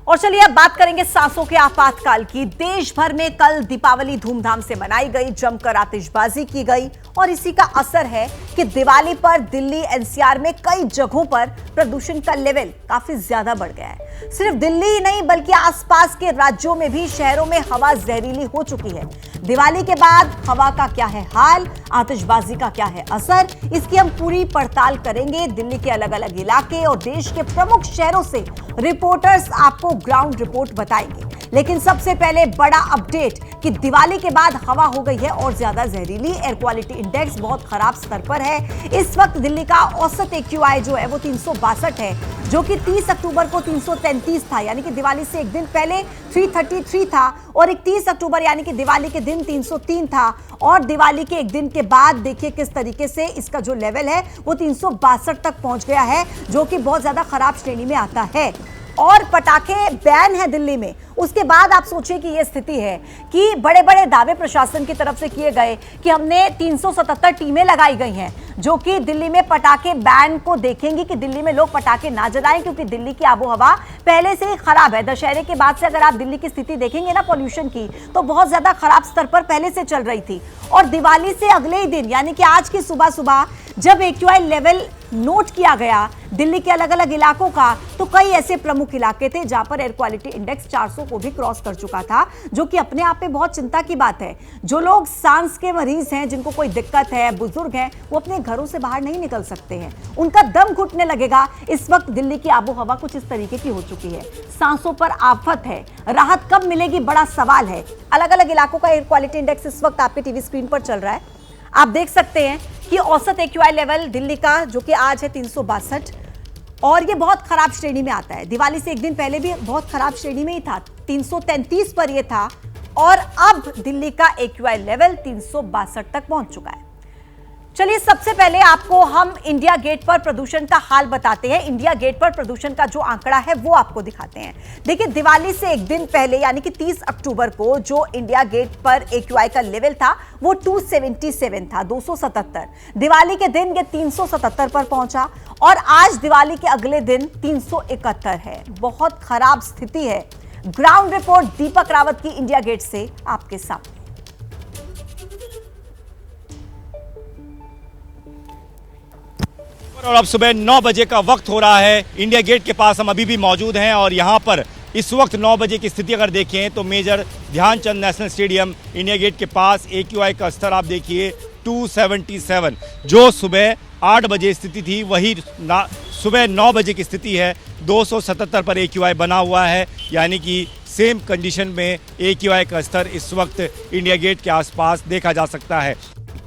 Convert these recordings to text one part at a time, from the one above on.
और चलिए अब बात करेंगे सांसों के आपातकाल की। देश भर में कल दीपावली धूमधाम से मनाई गई, जमकर आतिशबाजी की गई और इसी का असर है कि दिवाली पर दिल्ली एनसीआर में कई जगहों पर प्रदूषण का लेवल काफी ज्यादा बढ़ गया है। सिर्फ दिल्ली ही नहीं बल्कि आसपास के राज्यों में भी शहरों में हवा जहरीली हो चुकी है। दिवाली के बाद हवा का क्या है हाल, आतिशबाजी का क्या है असर, इसकी हम पूरी पड़ताल करेंगे। दिल्ली के अलग अलग इलाके और देश के प्रमुख शहरों से रिपोर्टर्स आपको ग्राउंड रिपोर्ट बताएंगे। लेकिन सबसे पहले बड़ा अपडेट कि दिवाली के बाद हवा हो गई है और ज्यादा जहरीली। एयर क्वालिटी इंडेक्स बहुत खराब स्तर पर है। इस वक्त दिल्ली का औसत AQI जो है वो 362 है, जो कि 30 अक्टूबर को 333 था, यानी कि दिवाली से एक दिन पहले 333 था और 31 अक्टूबर यानी कि दिवाली के दिन 303 था। और दिवाली के एक दिन के बाद देखिए किस तरीके से इसका जो लेवल है वो 362 तक पहुंच गया है, जो कि बहुत ज्यादा खराब श्रेणी में आता है। और पटाखे बैन है दिल्ली में। उसके बाद आप सोचिए कि यह स्थिति है कि बड़े बड़े दावे प्रशासन की तरफ से किए गए कि हमने 377 टीमें लगाई गई हैं जो कि दिल्ली में पटाखे बैन को देखेंगी कि दिल्ली में लोग पटाखे ना जलाएं, क्योंकि दिल्ली की आबोहवा पहले से ही खराब है। दशहरे के बाद से अगर आप दिल्ली की स्थिति देखेंगे ना पॉल्यूशन की, तो बहुत ज्यादा खराब स्तर पर पहले से चल रही थी। और दिवाली से अगले ही दिन यानी कि आज की सुबह सुबह जब AQI लेवल नोट किया गया दिल्ली के अलग अलग इलाकों का, तो कई ऐसे प्रमुख इलाके थे जहां पर एयर क्वालिटी इंडेक्स 400 को भी क्रॉस कर चुका था, जो कि अपने आप में बहुत चिंता की बात है। जो लोग सांस के मरीज हैं, जिनको कोई दिक्कत है, बुजुर्ग हैं, वो अपने घरों से बाहर नहीं निकल सकते हैं, उनका दम घुटने लगेगा। इस वक्त दिल्ली की आबोहवा कुछ इस तरीके की हो चुकी है। सांसों पर आफत है, राहत कब मिलेगी बड़ा सवाल है। अलग अलग इलाकों का एयर क्वालिटी इंडेक्स इस वक्त आपके टीवी स्क्रीन पर चल रहा है। आप देख सकते हैं कि औसत AQI लेवल दिल्ली का जो कि आज है 362 और ये बहुत खराब श्रेणी में आता है। दिवाली से एक दिन पहले भी बहुत खराब श्रेणी में ही था, 333 पर ये था और अब दिल्ली का AQI लेवल 362 तक पहुंच चुका है। चलिए सबसे पहले आपको हम इंडिया गेट पर प्रदूषण का हाल बताते हैं। इंडिया गेट पर प्रदूषण का जो आंकड़ा है वो आपको दिखाते हैं। देखिए दिवाली से एक दिन पहले यानी कि 30 अक्टूबर को जो इंडिया गेट पर AQI का लेवल था वो 277 था, 277। दिवाली के दिन ये 377 पर पहुंचा और आज दिवाली के अगले दिन 371 है। बहुत खराब स्थिति है। ग्राउंड रिपोर्ट दीपक रावत की इंडिया गेट से आपके सामने। और अब सुबह 9 बजे का वक्त हो रहा है। इंडिया गेट के पास हम अभी भी मौजूद हैं और यहाँ पर इस वक्त 9 बजे की स्थिति अगर देखें तो major Dhyan Chand national stadium India Gate के पास AQI का स्तर आप देखिए 277। जो सुबह 8 बजे स्थिति थी वही सुबह 9 बजे की स्थिति है, 277 पर AQI बना हुआ है, यानी कि सेम कंडीशन में AQI का स्तर इस वक्त इंडिया गेट के आसपास देखा जा सकता है।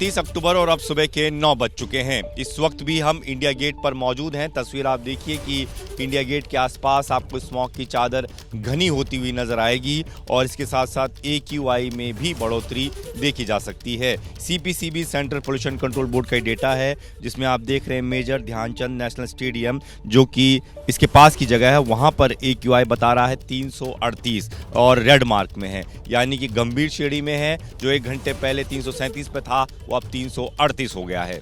30 अक्टूबर और अब सुबह के 9 बज चुके हैं। इस वक्त भी हम इंडिया गेट पर मौजूद हैं। तस्वीर आप देखिए कि इंडिया गेट के आसपास आपको स्मॉग की चादर घनी होती हुई नजर आएगी और इसके साथ साथ AQI में भी बढ़ोतरी देखी जा सकती है। CPCB central pollution control board का डेटा है जिसमें आप देख रहे हैं मेजर ध्यानचंद नेशनल स्टेडियम जो कि इसके पास की जगह है, वहाँ पर AQI बता रहा है 338 और रेड मार्क में है, यानी कि गंभीर श्रेणी में है। जो 1 घंटे पहले 337 पे था वो अब 338 हो गया है।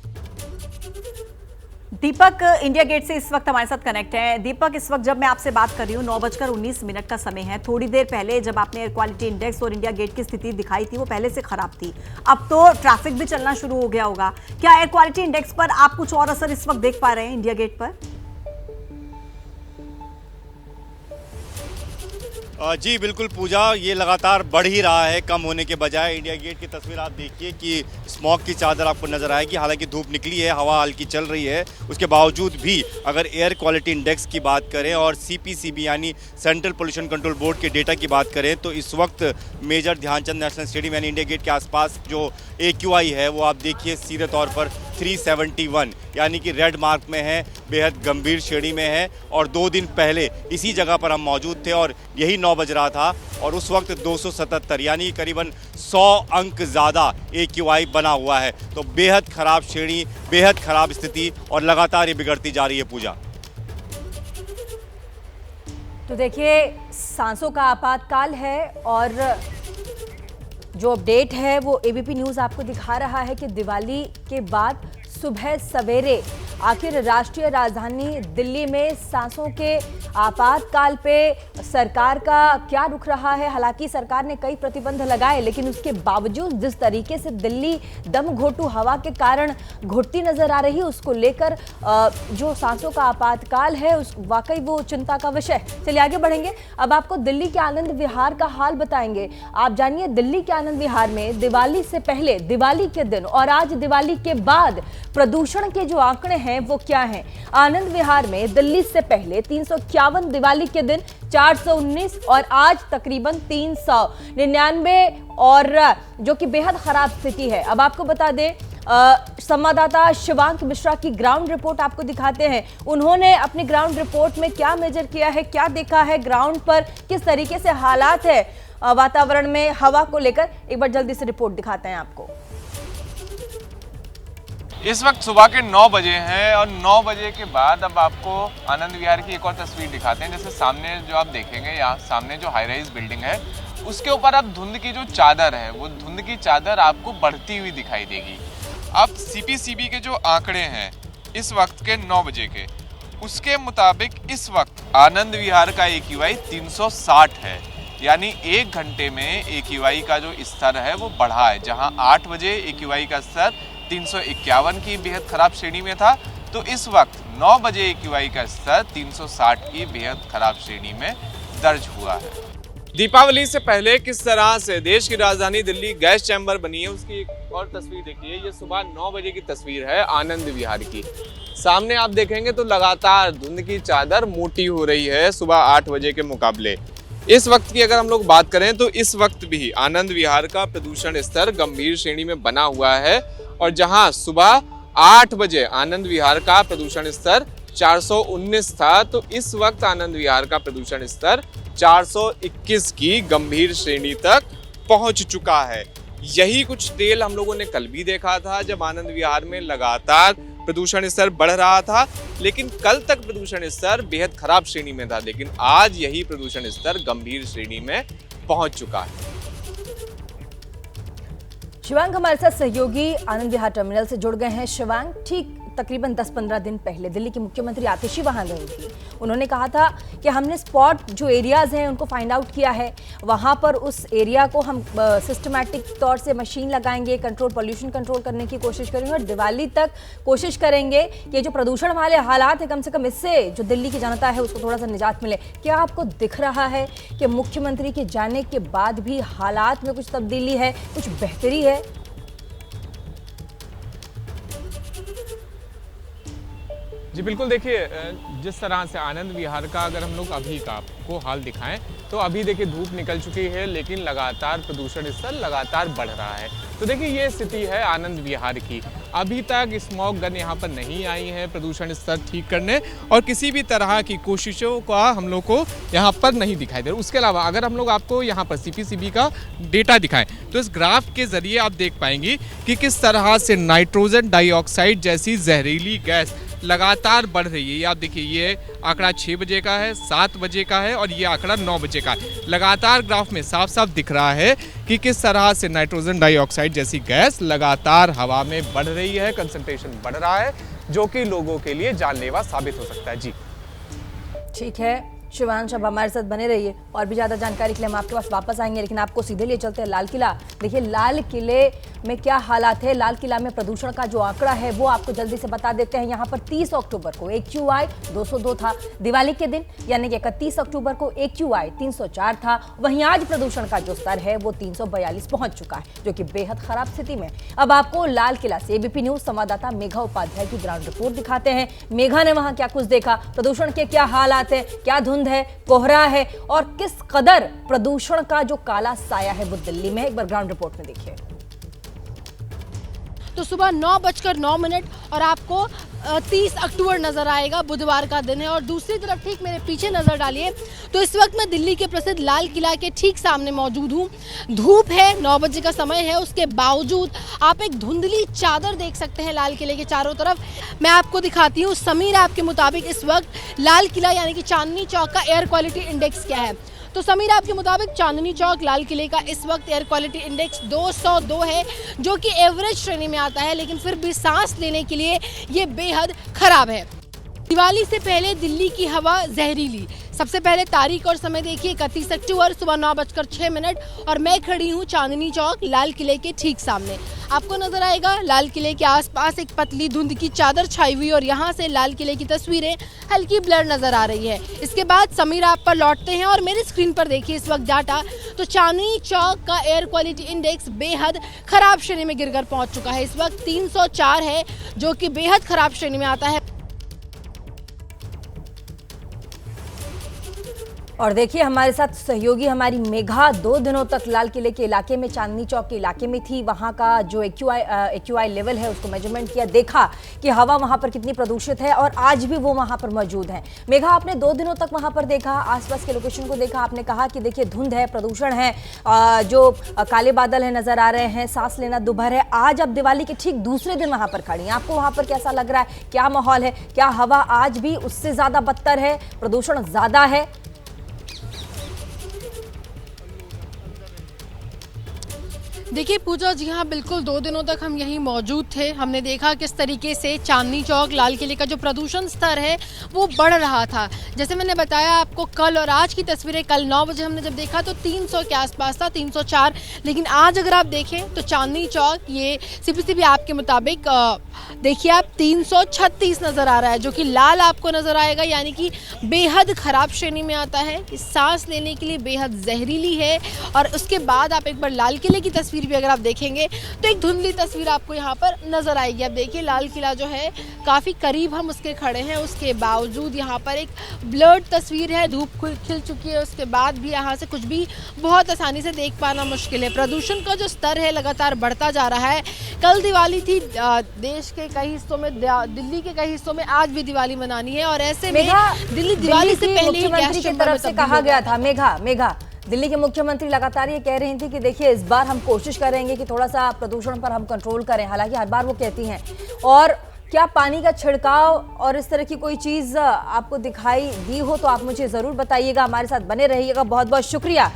दीपक इंडिया गेट से इस वक्त हमारे साथ कनेक्ट है। दीपक, इस वक्त जब मैं आपसे बात कर रही हूँ 9:19 का समय है। थोड़ी देर पहले जब आपने एयर क्वालिटी इंडेक्स और इंडिया गेट की स्थिति दिखाई थी वो पहले से खराब थी, अब तो ट्रैफिक भी चलना शुरू हो गया होगा। क्या एयर क्वालिटी इंडेक्स पर आप कुछ और असर इस वक्त देख पा रहे हैं इंडिया गेट पर? जी बिल्कुल पूजा, ये लगातार बढ़ ही रहा है, कम होने के बजाय। इंडिया गेट की तस्वीर आप देखिए कि स्मॉग की चादर आपको नजर आएगी। हालांकि धूप निकली है, हवा हल्की चल रही है, उसके बावजूद भी अगर एयर क्वालिटी इंडेक्स की बात करें और CPCB यानी सेंट्रल पोल्यूशन कंट्रोल बोर्ड के डेटा की बात करें तो इस वक्त मेजर ध्यानचंद नेशनल स्टेडियम यानी इंडिया गेट के आसपास जो AQI है वो आप देखिए सीधे तौर पर 371 यानी कि रेड मार्क में है, बेहद गंभीर श्रेणी में है। और 2 दिन पहले इसी जगह पर हम मौजूद थे और यही 9 बज रहा था और उस वक्त 277 यानी करीबन 100 अंक ज़्यादा AQI बना हुआ है। तो बेहद खराब श्रेणी, बेहद खराब स्थिति और लगातार ये बिगड़ती जा रही है पूजा। तो देखिए सांसों का आपातकाल है और जो अपडेट है वो ABP न्यूज़ आपको दिखा रहा है कि दिवाली के बाद सुबह सवेरे आखिर राष्ट्रीय राजधानी दिल्ली में सांसों के आपातकाल पे सरकार का क्या रुख रहा है। हालांकि सरकार ने कई प्रतिबंध लगाए, लेकिन उसके बावजूद जिस तरीके से दिल्ली दम घोटू हवा के कारण घुटती नजर आ रही है, उसको लेकर जो सांसों का आपातकाल है उस वाकई वो चिंता का विषय। चलिए आगे बढ़ेंगे। अब आपको दिल्ली के आनंद विहार का हाल बताएंगे। आप जानिए दिल्ली के आनंद विहार में दिवाली से पहले, दिवाली के दिन और आज दिवाली के बाद प्रदूषण के जो आंकड़े हैं वो क्या हैं। आनंद विहार में दिल्ली से पहले 351, दिवाली के दिन 419 और आज तकरीबन 399, और जो कि बेहद खराब स्थिति है। अब आपको बता दें, संवाददाता शिवांक मिश्रा की ग्राउंड रिपोर्ट आपको दिखाते हैं। उन्होंने अपनी ग्राउंड रिपोर्ट में क्या मेजर किया है, क्या देखा है, ग्राउंड पर किस तरीके से हालात है वातावरण में हवा को लेकर, एक बार जल्दी से रिपोर्ट दिखाते हैं आपको। इस वक्त सुबह के 9 बजे हैं और 9 बजे के बाद अब आपको आनंद विहार की एक और तस्वीर दिखाते हैं। जैसे सामने जो आप देखेंगे, यहाँ सामने जो हाई राइज बिल्डिंग है उसके ऊपर अब धुंध की जो चादर है, वो धुंध की चादर आपको बढ़ती हुई दिखाई देगी। अब सीपीसीबी के जो आंकड़े हैं इस वक्त के 9 बजे के, उसके मुताबिक इस वक्त आनंद विहार का AQI 360 है, यानी 1 घंटे में AQI का जो स्तर है वो बढ़ा है। जहां 8 बजे AQI का स्तर 351 की बेहद खराब श्रेणी में था, तो इस वक्त 9 बजे AQI का स्तर 360 की बेहद खराब श्रेणी में दर्ज हुआ है। दीपावली से पहले किस तरह से देश की राजधानी दिल्ली गैस चैम्बर बनी है, उसकी एक और तस्वीर देखिए। ये सुबह 9 बजे की तस्वीर है आनंद विहार की। सामने आप देखेंगे तो लगातार धुंध की चादर मोटी हो रही है सुबह 8 बजे के मुकाबले। इस वक्त की अगर हम लोग बात करें तो इस वक्त भी आनंद विहार का प्रदूषण स्तर गंभीर श्रेणी में बना हुआ है, और जहां सुबह 8 बजे आनंद विहार का प्रदूषण स्तर 419 था, तो इस वक्त आनंद विहार का प्रदूषण स्तर 421 की गंभीर श्रेणी तक पहुंच चुका है। यही कुछ तेल हम लोगों ने कल भी देखा था, जब आनंद विहार में लगातार प्रदूषण स्तर बढ़ रहा था, लेकिन कल तक प्रदूषण स्तर बेहद खराब श्रेणी में था, लेकिन आज यही प्रदूषण स्तर गंभीर श्रेणी में पहुंच चुका है। शिवांग हमारे साथ सहयोगी आनंद विहार टर्मिनल से जुड़ गए हैं। शिवांग, ठीक तकरीबन 10-15 दिन पहले दिल्ली की मुख्यमंत्री आतिशी वहां गई थी। उन्होंने कहा था कि हमने स्पॉट जो एरियाज हैं उनको फाइंड आउट किया है, वहां पर उस एरिया को हम सिस्टमैटिक तौर से मशीन लगाएंगे, पोल्यूशन कंट्रोल करने की कोशिश करेंगे, और दिवाली तक कोशिश करेंगे कि जो प्रदूषण वाले हालात है कम से कम इससे जो दिल्ली की जनता है उसको थोड़ा सा निजात मिले। क्या आपको दिख रहा है कि मुख्यमंत्री के जाने के बाद भी हालात में कुछ तब्दीली है, कुछ बेहतरी है? जी बिल्कुल, देखिए जिस तरह से आनंद विहार का अगर हम लोग अभी का आपको हाल दिखाएं तो अभी देखिए धूप निकल चुकी है, लेकिन लगातार प्रदूषण स्तर लगातार बढ़ रहा है। तो देखिए ये स्थिति है आनंद विहार की। अभी तक स्मॉग गन यहाँ पर नहीं आई है प्रदूषण स्तर ठीक करने, और किसी भी तरह की कोशिशों का हम लोग को यहाँ पर नहीं दिखाई दे रहा। उसके अलावा अगर हम लोग आपको यहाँ पर सीपीसीबी का डेटा दिखाएं तो इस ग्राफ के जरिए आप देख पाएंगे कि किस तरह से नाइट्रोजन डाइऑक्साइड जैसी जहरीली गैस लगातार बढ़ रही है। ये आप देखिए, ये आंकड़ा 6 बजे का है, 7 बजे का है, और ये आंकड़ा 9 बजे का है। लगातार ग्राफ में साफ साफ दिख रहा है कि किस तरह से नाइट्रोजन डाइऑक्साइड जैसी गैस लगातार हवा में बढ़ रही है, कंसंट्रेशन बढ़ रहा है, जो कि लोगों के लिए जानलेवा साबित हो सकता है। जी ठीक है शिवांश, अब हमारे साथ बने रहिए, और भी ज़्यादा जानकारी के लिए हम आपके पास वापस आएंगे, लेकिन आपको सीधे लिए चलते हैं लाल किला। देखिए लाल किले में क्या हालात है। लाल किला में प्रदूषण का जो आंकड़ा है वो आपको जल्दी से बता देते हैं। यहाँ पर 30 अक्टूबर को AQI 202 था, दिवाली के दिन यानी कि 31 अक्टूबर को AQI 304 था। वहीं आज प्रदूषण का जो स्तर है वो 342 पहुंच चुका है, जो कि बेहद खराब स्थिति में। अब आपको लाल किला से ABP न्यूज संवाददाता मेघा उपाध्याय की ग्राउंड रिपोर्ट दिखाते हैं। मेघा ने वहां क्या कुछ देखा, प्रदूषण के क्या हालात है, क्या धुंध है, कोहरा है, और किस कदर प्रदूषण का जो काला साया है वो दिल्ली में, एक बार ग्राउंड रिपोर्ट में देखिए। तो सुबह 9:09 और आपको 30 अक्टूबर नजर आएगा, बुधवार का दिन है। और दूसरी तरफ ठीक मेरे पीछे नजर डालिए तो इस वक्त मैं दिल्ली के प्रसिद्ध लाल किला के ठीक सामने मौजूद हूँ। धूप है, 9 बजे का समय है, उसके बावजूद आप एक धुंधली चादर देख सकते हैं लाल किले के चारों तरफ। मैं आपको दिखाती हूँ। समीर ऐप के मुताबिक इस वक्त लाल किला यानी कि चांदनी चौक का एयर क्वालिटी इंडेक्स क्या है। तो समीर, आपके मुताबिक चांदनी चौक लाल किले का इस वक्त एयर क्वालिटी इंडेक्स 202 है, जो कि एवरेज श्रेणी में आता है, लेकिन फिर भी सांस लेने के लिए ये बेहद खराब है। दिवाली से पहले दिल्ली की हवा जहरीली। सबसे पहले तारीख और समय देखिए, 31 अक्टूबर सुबह 9:06 और मैं खड़ी हूँ चांदनी चौक लाल किले के ठीक सामने। आपको नजर आएगा लाल किले के आसपास एक पतली धुंध की चादर छाई हुई और यहाँ से लाल किले की तस्वीरें हल्की ब्लर नजर आ रही है। इसके बाद समीर आप पर लौटते हैं और मेरी स्क्रीन पर देखिए इस वक्त डाटा, तो चांदनी चौक का एयर क्वालिटी इंडेक्स बेहद खराब श्रेणी में गिरकर पहुंच चुका है। इस वक्त 304 है, जो कि बेहद खराब श्रेणी में आता है। और देखिए हमारे साथ सहयोगी हमारी मेघा 2 दिनों तक लाल किले के इलाके में, चांदनी चौक के इलाके में थी। वहाँ का जो एक्यूआई लेवल है उसको मेजरमेंट किया, देखा कि हवा वहाँ पर कितनी प्रदूषित है और आज भी वो वहाँ पर मौजूद है। मेघा, आपने 2 दिनों तक वहाँ पर देखा, आसपास के लोकेशन को देखा, आपने कहा कि देखिए धुंध है, प्रदूषण है, जो काले बादल है नजर आ रहे हैं, सांस लेना दुभर है। आज अब दिवाली के ठीक दूसरे दिन वहाँ पर खड़ी हैं, आपको वहाँ पर कैसा लग रहा है? क्या माहौल है? क्या हवा आज भी उससे ज्यादा बदतर है, प्रदूषण ज्यादा है? देखिए पूजा, जी हाँ बिल्कुल, 2 दिनों तक हम यहीं मौजूद थे। हमने देखा किस तरीके से चांदनी चौक लाल किले का जो प्रदूषण स्तर है वो बढ़ रहा था। जैसे मैंने बताया आपको, कल और आज की तस्वीरें, कल 9 बजे हमने जब देखा तो 300 के आसपास था, 304, लेकिन आज अगर आप देखें तो चांदनी चौक ये सीपीसीबी आपके मुताबिक देखिए आप 336 नज़र आ रहा है, जो कि लाल आपको नज़र आएगा, यानी कि बेहद ख़राब श्रेणी में आता है। इस सांस लेने के लिए बेहद जहरीली है। और उसके बाद आप एक बार लाल किले की तस्वीर भी अगर आप देखेंगे तो एक धुंधली तस्वीर आपको यहाँ पर नज़र आएगी। अब देखिए लाल किला जो है काफ़ी करीब हम उसके खड़े हैं, उसके बावजूद यहाँ पर एक ब्लर्ड तस्वीर है, धूप खिल चुकी है, उसके बाद भी यहाँ से कुछ भी बहुत आसानी से देख पाना मुश्किल है। प्रदूषण का जो स्तर है लगातार बढ़ता जा रहा है। कल दिवाली थी, देश के कई हिस्सों में, दिल्ली के कई हिस्सों में आज भी दिवाली मनानी है और ऐसे में दिल्ली दिवाली से पहले ही मुख्यमंत्री की तरफ से कहा गया था, मेघा दिल्ली के मुख्यमंत्री लगातार ये कह रही थी कि देखिए इस बार हम कोशिश करेंगे कि थोड़ा सा प्रदूषण पर हम कंट्रोल करें, हालांकि हर बार वो कहती हैं। और क्या पानी का छिड़काव और इस तरह की कोई चीज आपको दिखाई दी हो तो आप मुझे जरूर बताइएगा, हमारे साथ बने रहिएगा। बहुत बहुत शुक्रिया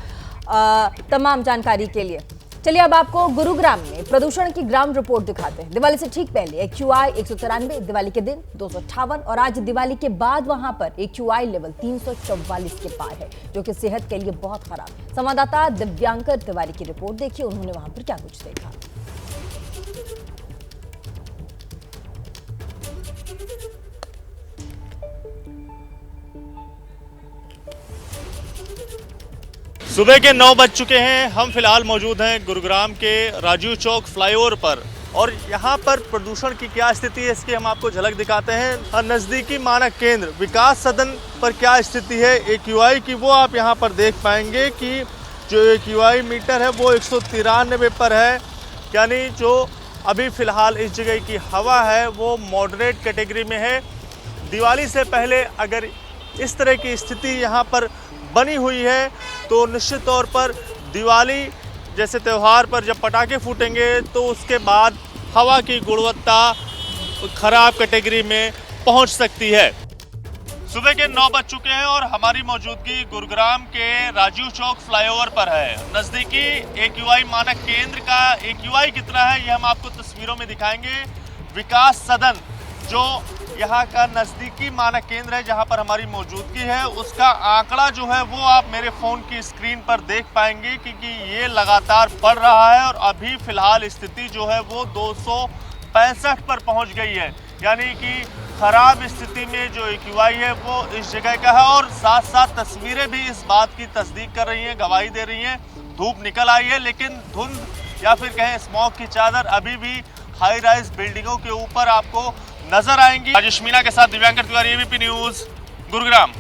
तमाम जानकारी के लिए। चलिए अब आपको गुरुग्राम में प्रदूषण की ग्राउंड रिपोर्ट दिखाते हैं। दिवाली से ठीक पहले एक्यूआई 193, दिवाली के दिन 258 और आज दिवाली के बाद वहां पर एक्यूआई लेवल 344 के पार है, जो कि सेहत के लिए बहुत खराब है। संवाददाता दिव्यांकर तिवारी की रिपोर्ट देखिए, उन्होंने वहां पर क्या कुछ देखा। सुबह के 9 बज चुके हैं। हम फिलहाल मौजूद हैं गुरुग्राम के राजीव चौक फ्लाईओवर पर और यहाँ पर प्रदूषण की क्या स्थिति है इसकी हम आपको झलक दिखाते हैं। नज़दीकी मानक केंद्र विकास सदन पर क्या स्थिति है एक्यूआई की, वो आप यहाँ पर देख पाएंगे कि जो एक्यूआई मीटर है वो 193 पर है, यानी जो अभी फ़िलहाल इस जगह की हवा है वो मॉडरेट कैटेगरी में है। दिवाली से पहले अगर इस तरह की स्थिति यहाँ पर बनी हुई है तो निश्चित तौर पर दिवाली जैसे त्यौहार पर जब पटाखे फूटेंगे तो उसके बाद हवा की गुणवत्ता खराब कैटेगरी में पहुंच सकती है। सुबह के 9 बज चुके हैं और हमारी मौजूदगी गुरुग्राम के राजीव चौक फ्लाईओवर पर है। नज़दीकी एक्यूआई मानक केंद्र का एक्यूआई कितना है ये हम आपको तस्वीरों में दिखाएंगे। विकास सदन जो यहाँ का नज़दीकी मानक केंद्र है जहाँ पर हमारी मौजूदगी है, उसका आंकड़ा जो है वो आप मेरे फ़ोन की स्क्रीन पर देख पाएंगे क्योंकि ये लगातार बढ़ रहा है और अभी फ़िलहाल स्थिति जो है वो 265 पर पहुँच गई है, यानी कि ख़राब स्थिति में जो एक्यूआई है वो इस जगह का है। और साथ साथ तस्वीरें भी इस बात की तस्दीक कर रही हैं, गवाही दे रही हैं। धूप निकल आई है लेकिन धुंध या फिर कहें स्मॉग की चादर अभी भी हाई राइज बिल्डिंगों के ऊपर आपको नजर आएंगी। राजेश मीना के साथ दिव्यांकर तिवारी, एबीपी न्यूज, गुरुग्राम।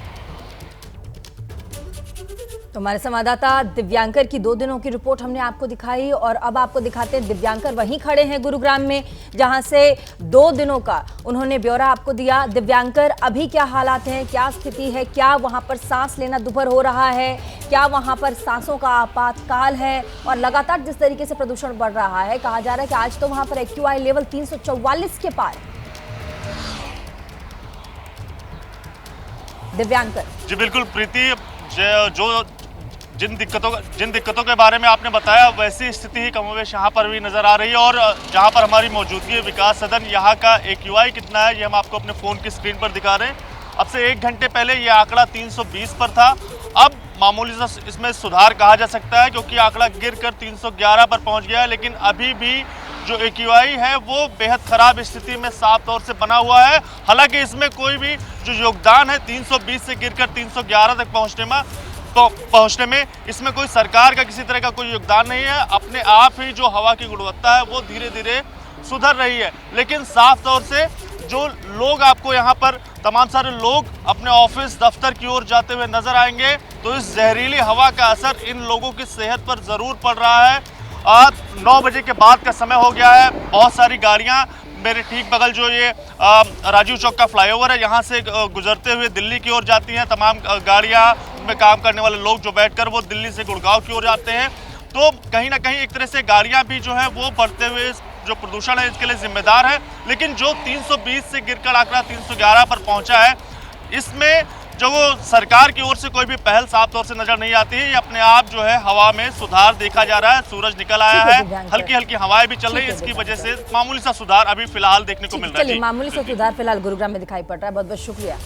तो हमारे संवाददाता दिव्यांकर की 2 दिनों की रिपोर्ट हमने आपको दिखाई और अब आपको दिखाते हैं दिव्यांकर वहीं खड़े हैं गुरुग्राम में, जहां से 2 दिनों का उन्होंने ब्यौरा आपको दिया। दिव्यांकर, अभी क्या हालात हैं, क्या स्थिति है, क्या वहां पर सांस लेना दुभर हो रहा है, क्या वहां पर सांसों का आपातकाल है? और लगातार जिस तरीके से प्रदूषण बढ़ रहा है, कहा जा रहा है कि आज तो वहां पर एक्यूआई लेवल 344 के पार। दिव्यांकर जी बिल्कुल प्रीति, जो जिन दिक्कतों के बारे में आपने बताया वैसी स्थिति ही कमोवेश यहाँ पर भी नजर आ रही है। और जहाँ पर हमारी मौजूदगी है विकास सदन, यहाँ का AQI कितना है ये हम आपको अपने फ़ोन की स्क्रीन पर दिखा रहे हैं। अब से 1 घंटे पहले ये आंकड़ा 320 पर था। अब मामूली सा इसमें सुधार कहा जा सकता है क्योंकि आंकड़ा गिरकर 311 पर पहुंच गया है। लेकिन अभी भी जो AQI है वो बेहद खराब स्थिति में साफ तौर से बना हुआ है। हालांकि इसमें कोई भी जो योगदान है 320 से गिरकर 311 तक पहुंचने में इसमें कोई सरकार का किसी तरह का कोई योगदान नहीं है। अपने आप ही जो हवा की गुणवत्ता है वो धीरे धीरे सुधर रही है। लेकिन साफ तौर से जो लोग आपको यहाँ पर तमाम सारे लोग अपने ऑफिस दफ्तर की ओर जाते हुए नजर आएंगे तो इस जहरीली हवा का असर इन लोगों की सेहत पर ज़रूर पड़ रहा है। 9 बजे के बाद का समय हो गया है। बहुत सारी गाड़ियाँ मेरे ठीक बगल जो ये राजीव चौक का फ्लाईओवर है यहाँ से गुजरते हुए दिल्ली की ओर जाती हैं। तमाम गाड़ियाँ में काम करने वाले लोग जो बैठकर वो दिल्ली से गुड़गांव की ओर जाते हैं। तो कहीं ना कहीं एक तरह से गाड़ियाँ भी जो है वो बढ़ते हुए जो प्रदूषण है इसके लिए जिम्मेदार है। लेकिन जो 320 से गिरकर आंकड़ा 311 पर पहुंचा है इसमें जो वो सरकार की ओर से कोई भी पहल साफ तौर से नजर नहीं आती है। ये अपने आप जो है हवा में सुधार देखा जा रहा है। सूरज निकल आया है, हल्की हल्की हवाएं भी चल रही है। इसकी वजह से मामूली सा सुधार अभी फिलहाल देखने को मिल रहा है। चलिए, मामूली सा सुधार फिलहाल गुरुग्राम में दिखाई पड़ रहा है। बहुत बहुत शुक्रिया।